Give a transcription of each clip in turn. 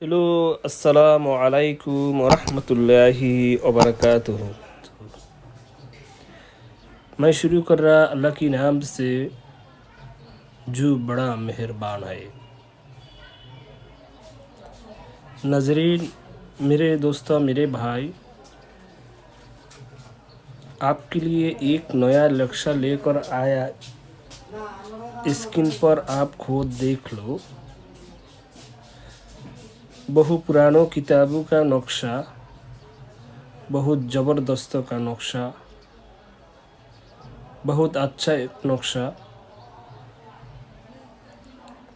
Hello, अस्सलाम वालेकुम वरहमतुल्लाहि वबरकातुहू। मैं शुरू कर रहा अल्लाह की नाम से जो बड़ा मेहरबान है। नाज़रीन, मेरे दोस्तों, मेरे भाई, आपके लिए एक नया लक्ष्य लेकर आया। स्क्रीन पर आप खुद देख लो। बहु पुरानों किताबों का नक्शा, बहुत ज़बरदस्त का नक्शा, बहुत अच्छा एक नक्शा।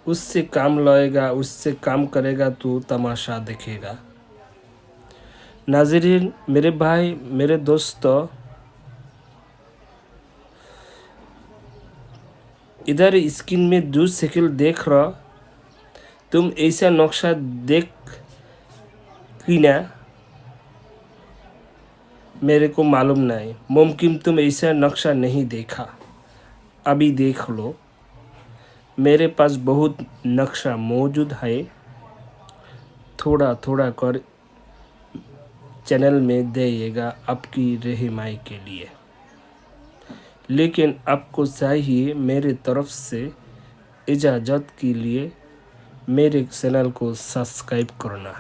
उससे काम लाएगा, उससे काम करेगा तो तमाशा देखेगा। नाज़रीन, मेरे भाई, मेरे दोस्तों, इधर स्क्रीन में जो शक्ल देख रहा, तुम ऐसा नक्शा देख कि ना, मेरे को मालूम नहीं। मुमकिन तुम ऐसा नक्शा नहीं देखा। अभी देख लो। मेरे पास बहुत नक्शा मौजूद है। थोड़ा थोड़ा कर चैनल में देगा आपकी रहनुमाई के लिए। लेकिन आपको चाहिए मेरे तरफ से इजाज़त के लिए मेरे चैनल को सब्सक्राइब करना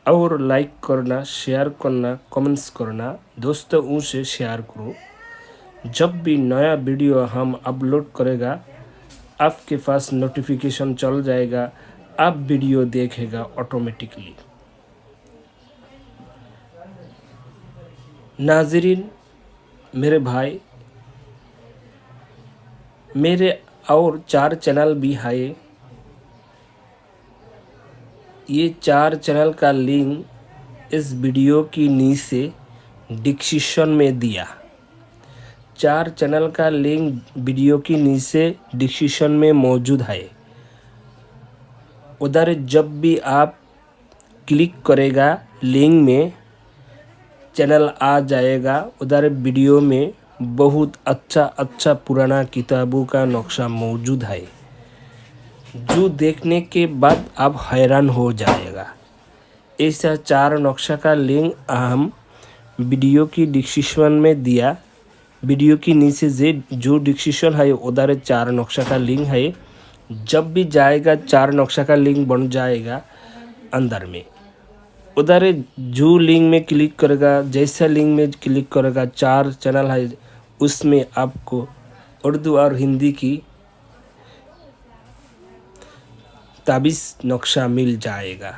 और लाइक करना, शेयर करना, कमेंट्स करना। दोस्तों से शेयर करो। जब भी नया वीडियो हम अपलोड करेगा, आपके पास नोटिफिकेशन चल जाएगा। आप वीडियो देखेगा ऑटोमेटिकली। नाज़रीन, मेरे भाई, मेरे और 4 चैनल भी है। ये 4 चैनल का लिंक इस वीडियो की नीचे डिस्क्रिप्शन में दिया। 4 चैनल का लिंक वीडियो की नीचे डिस्क्रिप्शन में मौजूद है। उधर जब भी आप क्लिक करेगा, लिंक में चैनल आ जाएगा। उधर वीडियो में बहुत अच्छा अच्छा पुराना किताबों का नक्शा मौजूद है, जो देखने के बाद आप हैरान हो जाएगा। ऐसा 4 नक्शा का लिंक हम वीडियो की डिस्क्रिप्शन में दिया। वीडियो की नीचे जो डिस्क्रिप्शन है, उधर 4 नक्शा का लिंक है। जब भी जाएगा 4 नक्शा का लिंक बन जाएगा अंदर में। उधर जो लिंक में क्लिक करेगा, जैसा लिंक में क्लिक करेगा, 4 चैनल है, उसमें आपको उर्दू और हिंदी की ताबीज़ नक्शा मिल जाएगा।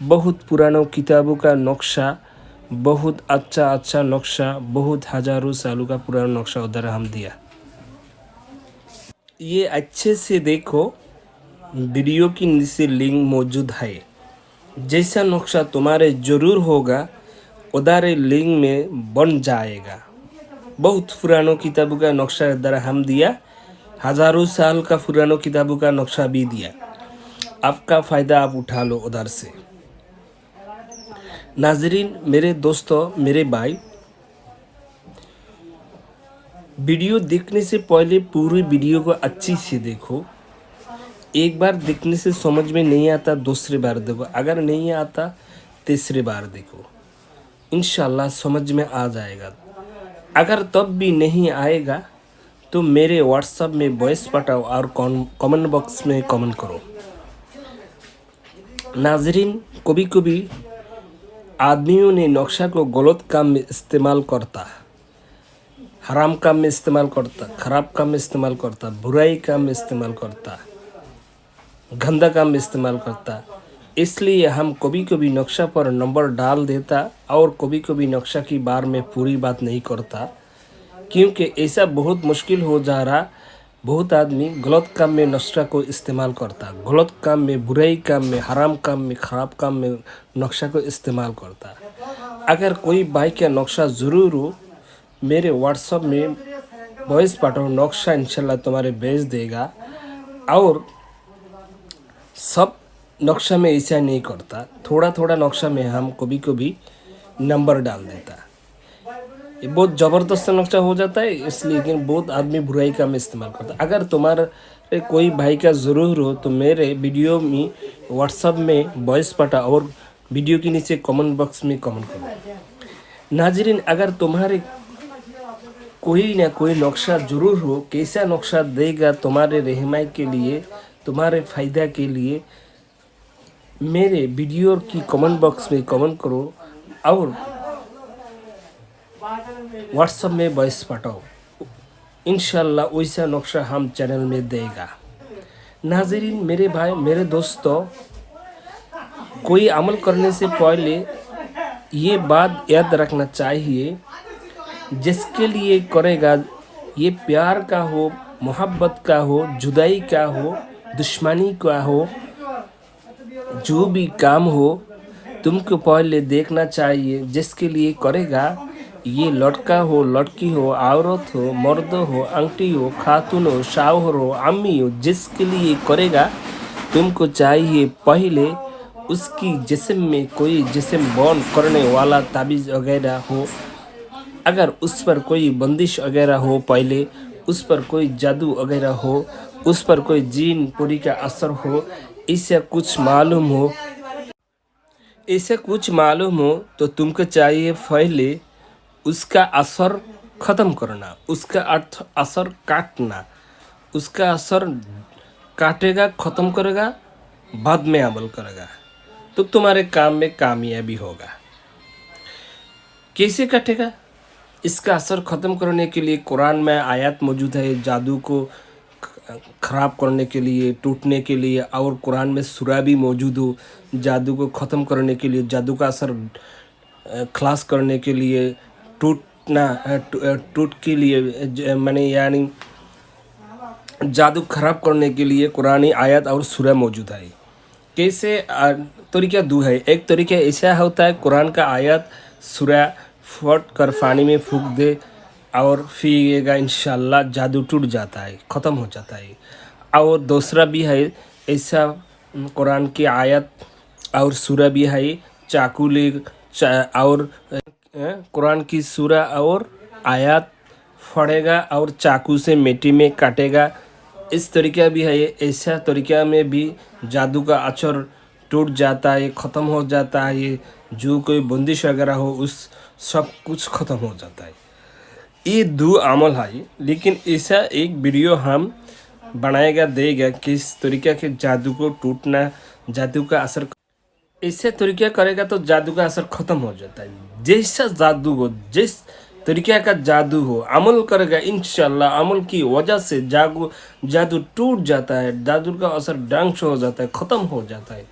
बहुत पुरानों किताबों का नक्शा, बहुत अच्छा अच्छा नक्शा, बहुत हज़ारों सालों का पुराना नक्शा उधर हम दिया। ये अच्छे से देखो, वीडियो की नीचे लिंक मौजूद है। जैसा नक्शा तुम्हारे ज़रूर होगा, उधर लिंक में बन जाएगा। बहुत पुरानों किताबों का नक्शा इधर हम दिया। हज़ारों साल का पुरानों किताबों का नक्शा भी दिया। आपका फ़ायदा आप उठा लो उधर से। नाज़रीन, मेरे दोस्तों, मेरे भाई, वीडियो देखने से पहले पूरी वीडियो को अच्छी से देखो। एक बार देखने से समझ में नहीं आता, दूसरी बार देखो। अगर नहीं आता, तीसरी बार देखो। इंशाल्लाह समझ में आ जाएगा। अगर तब भी नहीं आएगा तो मेरे व्हाट्सएप में वॉइस पठाओ और कमेंट बॉक्स में कमेंट करो। नाज़रीन, कभी कभी आदमियों ने नक्शा को गलत काम में इस्तेमाल करता, हराम काम में इस्तेमाल करता, ख़राब काम में इस्तेमाल करता, बुराई काम में इस्तेमाल करता, गंदा काम में इस्तेमाल करता। इसलिए हम कभी कभी नक्शा पर नंबर डाल देता और कभी कभी नक्शा की बार में पूरी बात नहीं करता, क्योंकि ऐसा बहुत मुश्किल हो जा रहा। बहुत आदमी गलत काम में नक्शा को इस्तेमाल करता, गलत काम में, बुराई काम में, हराम काम में, ख़राब काम में नक्शा को इस्तेमाल करता। अगर कोई भाई का नक्शा ज़रूर हो, मेरे व्हाट्सएप में वॉइस पाठो, नक्शा इंशाल्लाह तुम्हारे भेज देगा। और सब नक्शा में ऐसा नहीं करता, थोड़ा थोड़ा नक्शा में हम कभी कभी नंबर डाल देता। ये बहुत ज़बरदस्त नक्शा हो जाता है, इसलिए लेकिन बहुत आदमी बुराई का में इस्तेमाल करता है। अगर तुम्हारे कोई भाई का ज़रूर हो तो मेरे वीडियो में व्हाट्सअप में वॉइस पटा और वीडियो के नीचे कमेंट बॉक्स में कमेंट करो। नाजरीन, अगर तुम्हारे कोई ना कोई नक्शा जरूर हो, कैसा नक्शा देगा तुम्हारे रहनुमाई के लिए, तुम्हारे फ़ायदा के लिए, मेरे वीडियो की कमेंट बॉक्स में कमेंट करो और व्हाट्सएप में वॉइस पाठाओ। इंशाल्लाह वैसा नक्शा हम चैनल में देगा। नाजरीन, मेरे भाई मेरे दोस्तों, कोई अमल करने से पहले ये बात याद रखना चाहिए, जिसके लिए करेगा ये प्यार का हो, मोहब्बत का हो, जुदाई का हो, दुश्मनी का हो, जो भी काम हो तुमको पहले देखना चाहिए। जिसके लिए करेगा, ये लड़का हो, लड़की हो, औरत हो, मर्द हो, आंटी हो, खातून हो, शाहर हो, अम्मी हो, जिसके लिए करेगा तुमको चाहिए पहले उसकी जिस्म में कोई जिस्म बर्न करने वाला ताबीज़ वगैरह हो। अगर उस पर कोई बंदिश वगैरह हो, पहले उस पर कोई जादू वगैरह हो, उस पर कोई जीन पूरी का असर हो, इससे कुछ मालूम हो, इसे कुछ मालूम हो तो तुमको चाहिए पहले उसका असर ख़त्म करना, उसका अर्थ असर काटना। उसका असर काटेगा, ख़त्म करेगा, बाद में अमल करेगा तो तुम्हारे काम में कामयाबी होगा। कैसे काटेगा? इसका असर ख़त्म करने के लिए कुरान में आयत मौजूद है, जादू को ख़राब करने के लिए, टूटने के लिए, और कुरान में सूरा भी मौजूद हो जादू को ख़त्म करने के लिए, जादू का असर खलास करने के लिए, टूट के लिए माने यानी जादू ख़राब करने के लिए कुरानी आयत और सूरा मौजूद है। कैसे तरीका दो है। एक तरीका ऐसा होता है, कुरान का आयत सूरा फट कर पानी में फूंक दे और फिर इंशाल्लाह जादू टूट जाता है, ख़त्म हो जाता है। और दूसरा भी है ऐसा, कुरान की आयत और सूरा भी है, चाकू ले और कुरान की सूरा और आयत फड़ेगा और चाकू से मिट्टी में काटेगा। इस तरीका भी है। ऐसा तरीका में भी जादू का असर टूट जाता है, ख़त्म हो जाता है। जो कोई बंदिश वगैरह हो उस सब कुछ ख़त्म हो जाता है। ये दो अमल है, लेकिन ऐसा एक वीडियो हम बनाएगा देगा किस तरीके के जादू को टूटना, जादू का असर ऐसे तरीका करेगा तो जादू का असर ख़त्म हो जाता है। जैसा जादू हो, जिस तरीके का जादू हो, अमल करेगा इंशाल्लाह अमल की वजह से जादू टूट जाता है, जादू का असर डांस हो जाता है, ख़त्म हो जाता है।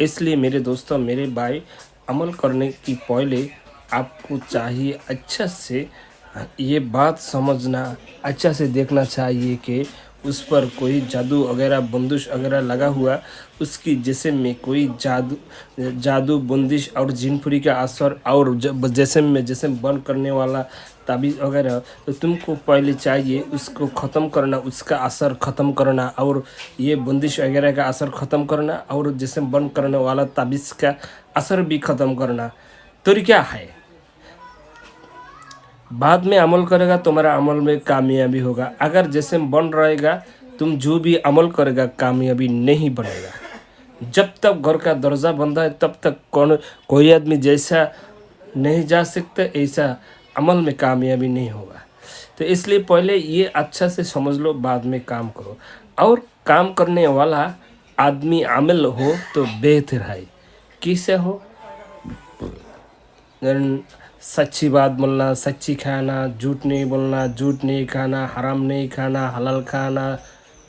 इसलिए मेरे दोस्तों, मेरे भाई, अमल करने की पहले आपको चाहिए अच्छा से ये बात समझना, अच्छा से देखना चाहिए कि उस पर कोई जादू वगैरह बंदिश वगैरह लगा हुआ, उसकी जिस्म में कोई जादू बंदिश और जिनपुरी का असर और जिस्म में जिस्म बंद करने वाला ताबीज़ वगैरह, तो तुमको पहले चाहिए उसको ख़त्म करना, उसका असर ख़त्म करना और ये बंदिश वगैरह का असर ख़त्म करना और जिस्म बंद करने वाला ताबीज़ का असर भी ख़त्म करना। तरीका है। बाद में अमल करेगा, तुम्हारा अमल में कामयाबी होगा। अगर जैसे बन रहेगा, तुम जो भी अमल करेगा कामयाबी नहीं बनेगा। जब तक घर का दरवाज़ा बंद है तब तक कोई आदमी जैसा नहीं जा सकता, ऐसा अमल में कामयाबी नहीं होगा। तो इसलिए पहले ये अच्छा से समझ लो, बाद में काम करो। और काम करने वाला आदमी आमिल हो तो बेहतर है। किससे हो? सच्ची बात बोलना, सच्ची खाना, झूठ नहीं बोलना, झूठ नहीं खाना, हराम नहीं खाना, हलाल खाना,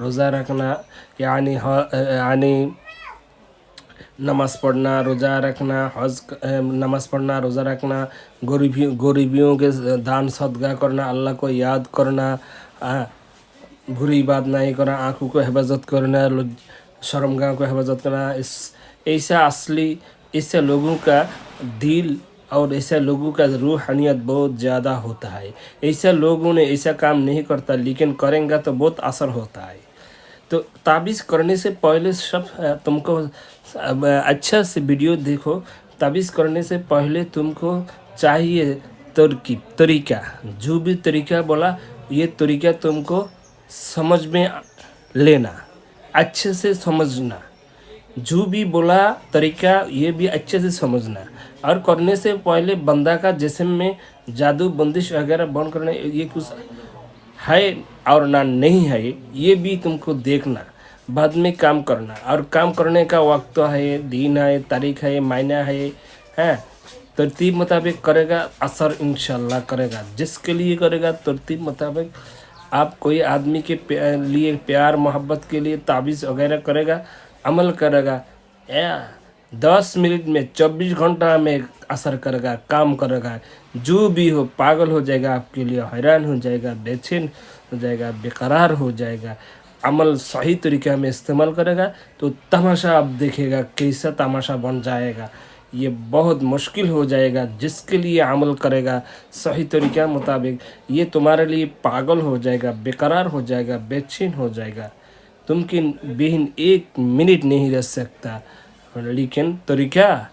रोज़ा रखना, यानी नमाज़ पढ़ना, रोज़ा रखना, नमाज़ पढ़ना, रोज़ा रखना, गरीबियों के दान सदका करना, अल्लाह को याद करना, बुरी बात नहीं करना, आँखों को हिफाजत करना, शर्मगाह को हिफाजत करना। ऐसा असली इससे लोगों का दिल और ऐसे लोगों का रूहानियत बहुत ज़्यादा होता है। ऐसे लोगों ने ऐसा काम नहीं करता, लेकिन करेंगे तो बहुत असर होता है। तो ताबीज़ करने से पहले सब तुमको अच्छा से वीडियो देखो। ताबीज़ करने से पहले तुमको चाहिए तरकीब तरीका, जो भी तरीका बोला ये तरीका तुमको समझ में लेना, अच्छे से समझना। जो भी बोला तरीका ये भी अच्छे से समझना। और करने से पहले बंदा का जिस्म में जादू बंदिश वगैरह बंद करना, ये कुछ है और ना नहीं है, ये भी तुमको देखना, बाद में काम करना। और काम करने का वक्त तो है, दिन है, तारीख है, महीना है। तरतीब मुताबिक करेगा, असर इंशाल्लाह करेगा। जिसके लिए करेगा तरतीब मुताबिक, आप कोई आदमी के लिए प्यार मोहब्बत के लिए ताबीज़ वगैरह करेगा, अमल करेगा, 10 मिनट में 24 घंटा में असर करेगा, काम करेगा। जो भी हो पागल हो जाएगा, आपके लिए हैरान हो जाएगा, बेचैन हो जाएगा, बेकरार हो जाएगा। अमल सही तरीक़े में इस्तेमाल करेगा तो तमाशा आप देखेगा, कैसा तमाशा बन जाएगा। ये बहुत मुश्किल हो जाएगा। जिसके लिए अमल करेगा सही तरीक़ा मुताबिक, ये तुम्हारे लिए पागल हो जाएगा, बेकरार हो जाएगा, बेचैन हो जाएगा, तुमकिन बिन 1 मिनट नहीं रह सकता। लेकिन तरीक़ा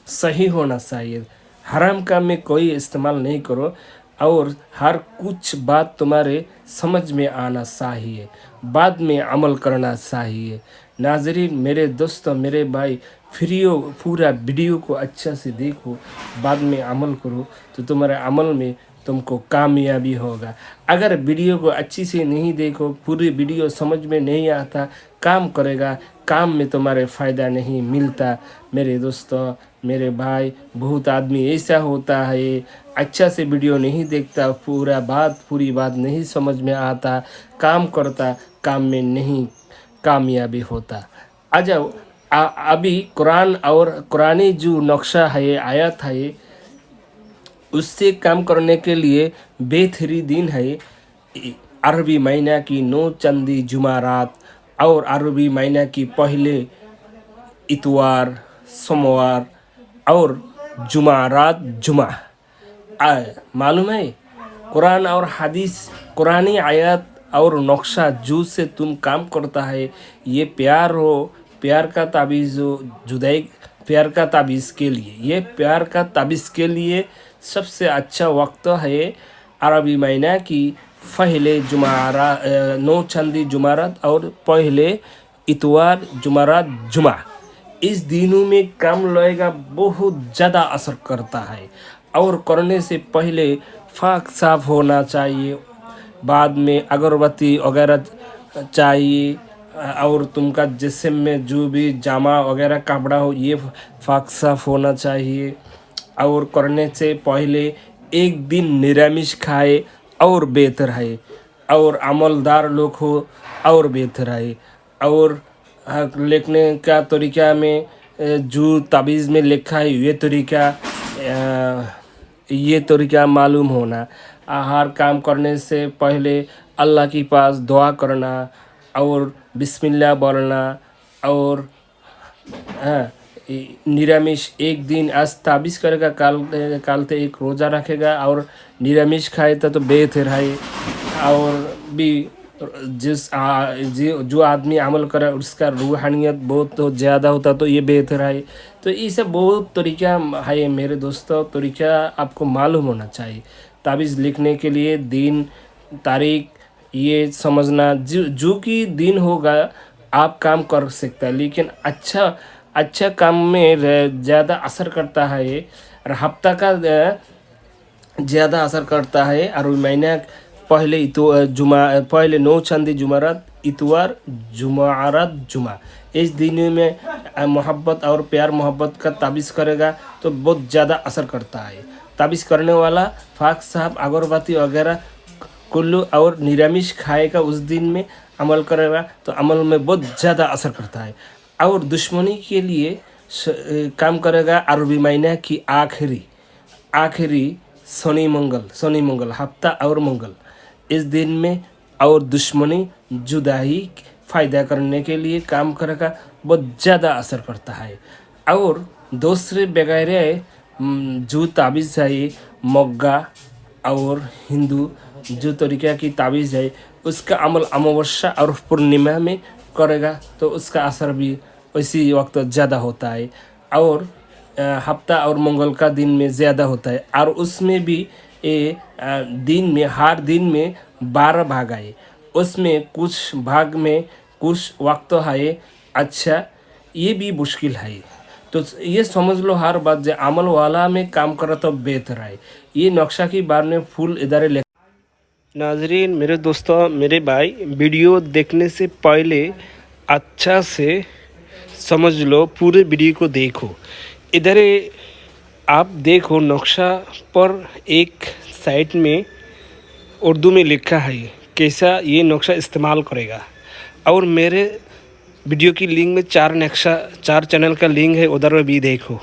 सही होना चाहिए। हराम काम में कोई इस्तेमाल नहीं करो, और हर कुछ बात तुम्हारे समझ में आना चाहिए, बाद में अमल करना चाहिए। नाज़रीन, मेरे दोस्तों, मेरे भाई, पूरा वीडियो को अच्छा से देखो, बाद में अमल करो तो तुम्हारे अमल में तुमको कामयाबी होगा। अगर वीडियो को अच्छी से नहीं देखो, पूरी वीडियो समझ में नहीं आता, काम करेगा, काम में तुम्हारे फ़ायदा नहीं मिलता। मेरे दोस्तों, मेरे भाई, बहुत आदमी ऐसा होता है, अच्छा से वीडियो नहीं देखता, पूरी बात नहीं समझ में आता, काम करता, काम में नहीं कामयाबी होता। आ जाओ, अभी कुरान और कुरानी जो नक्शा है, आयत है, उससे काम करने के लिए बेहतरीन है। अरबी महीना की 9 चंदी जुमारात और अरबी महीना की पहले इतवार, सोमवार और जुमारात जुमा। मालूम है, कुरान और हदीस, कुरानी आयत और नक्शा जो से तुम काम करता है, ये प्यार हो, प्यार का ताबीज़ हो, जुदाई प्यार का ताबीज़ के लिए, ये प्यार का ताबीज़ के लिए सबसे अच्छा वक्त है अरबी महीना की पहले 9 चंदी जुमारात और पहले इतवार, जुमारात, जुमा। इस दिनों में काम लगेगा, बहुत ज़्यादा असर करता है। और करने से पहले फाक साफ होना चाहिए, बाद में अगरबत्ती वगैरह चाहिए, और तुमका जिस्म में जो भी जामा वगैरह कपड़ा हो, ये फाक साफ होना चाहिए। और करने से पहले एक दिन निरामिष खाए और बेहतर है, और अमलदार लोग हो और बेहतर है। और लिखने का तरीका में जो ताबीज़ में लिखा है, ये तरीका मालूम होना। हर काम करने से पहले अल्लाह के पास दुआ करना और बिस्मिल्लाह बोलना, और निरामिष एक दिन आज ताबीज़ करेगा, काल ते एक रोज़ा रखेगा और निरामिष खाए तो बेहतर है। और भी जो आदमी अमल करे उसका रूहानियत बहुत ज़्यादा होता, तो ये बेहतर है। तो ये सब बहुत तरीका है मेरे दोस्तों, तरीका आपको मालूम होना चाहिए। ताबीज़ लिखने के लिए दिन, तारीख ये समझना, जो कि दिन होगा आप काम कर सकता है। लेकिन अच्छा काम में ज़्यादा असर करता है, और हफ्ता का ज़्यादा असर करता है। और महीना पहले पहले 9 चंदी जुमारात, इतवार, जुमारात, जुमा। इस दिन में मोहब्बत और प्यार मोहब्बत का ताबीज़ करेगा तो बहुत ज़्यादा असर करता है। ताबीज़ करने वाला फाक साहब अगरबत्ती वगैरह कुल्लू और निरामिष खाएगा, उस दिन में अमल करेगा तो अमल में बहुत ज़्यादा असर करता है। और दुश्मनी के लिए काम करेगा अरबी महीना की आखिरी शनि मंगल हफ्ता और मंगल, इस दिन में। और दुश्मनी जुदाई फ़ायदा करने के लिए काम करेगा, बहुत ज़्यादा असर करता है। और दूसरे वगैरह जो ताबीज़ है, मग्गा और हिंदू जो तरीक़ा की ताबीज़ है, उसका अमल अमावस्या और पूर्णिमा में करेगा तो उसका असर भी उसी वक्त ज़्यादा होता है। और हफ्ता और मंगल का दिन में ज़्यादा होता है। और उसमें भी दिन में हर दिन में 12 भाग आए, उसमें कुछ भाग में कुछ वक्त है अच्छा, ये भी मुश्किल है। तो ये समझ लो हर बात जो अमल वाला में काम करा तो बेहतर है। ये नक्शा के बारे में फुल इधर नाजरीन, मेरे दोस्तों, मेरे भाई, वीडियो देखने से पहले अच्छा से समझ लो, पूरे वीडियो को देखो। इधर आप देखो नक्शा पर एक साइड में उर्दू में लिखा है कैसा ये नक्शा इस्तेमाल करेगा। और मेरे वीडियो की लिंक में 4 नक्शा 4 चैनल का लिंक है, उधर भी देखो।